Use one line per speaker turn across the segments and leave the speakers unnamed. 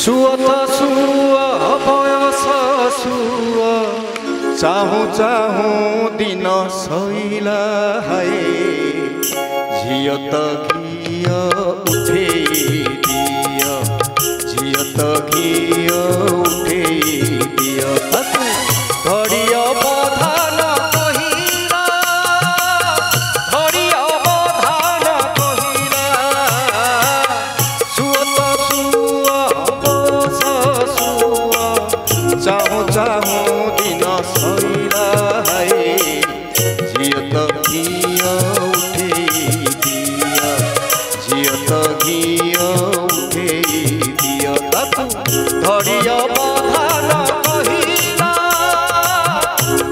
सुअ सुअ बयस सुअ चाहू चाहू दिन सैला है झिय त घिय उठे दिय झिय त घिय उठे दिय धरिय बधान कहिला धरिय बधान कहिला सुअ सुअ बयस सुअ चाहू चाहू दिन सैला है झिय त घिय उठे दिय झिय त घिय उठे दिय धरिय बधान कहिला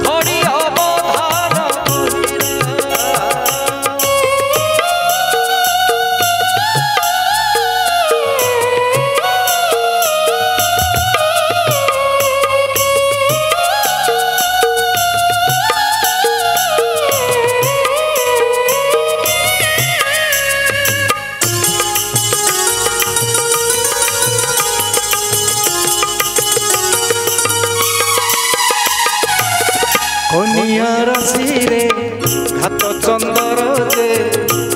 धरिय बधान कहिला कनिया राशि रे घात चंदर जे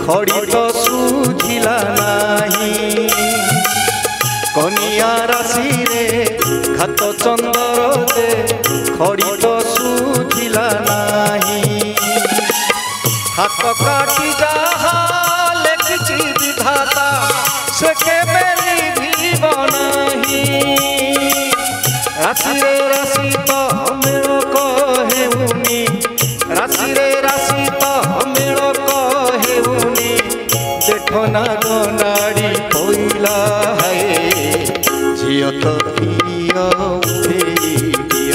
खड़ी तो सुझिला नाही कनिया राशि रे घात चंदर जे खड़ी तो सुझिला नाही हाथ काटी जाहा लेखिछि विधाता से केबे निभिब नाही राशि रे राशि तो मेल कहेउनी राशि रे राशि तो मेल कहेउनी देखो ना गनाड़ी कोइला है झिय तो घिय उठे दिय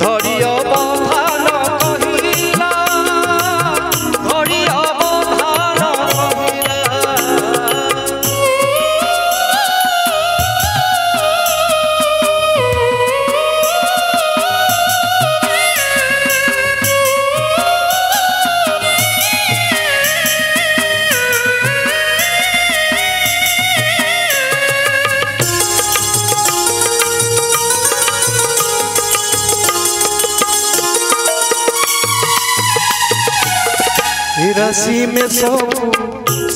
धरिय बधान कहिला धरिय बधान कहिला राशि में सब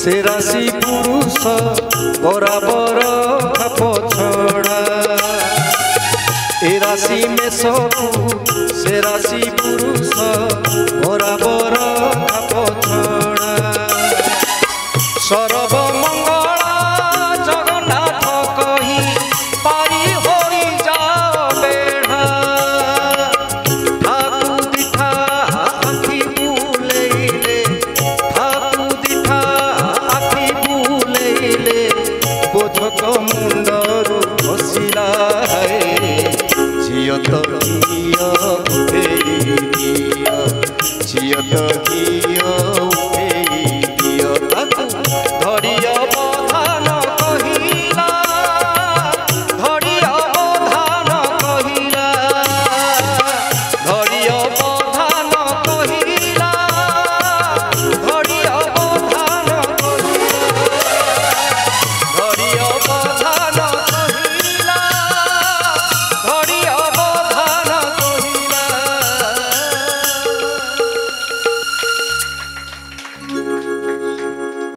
से राशि पुरुष बराबर खाप छड़ा ए राशि में सब से राशि पुरुष बराबर खाप छड़ा सर्वमंगला जगन्नाथ कही पारी होई जा बेढ़ा ठाकु दिठा आखि बुलेइले ठाकु दिठा आखि बुलेइले बोझ कम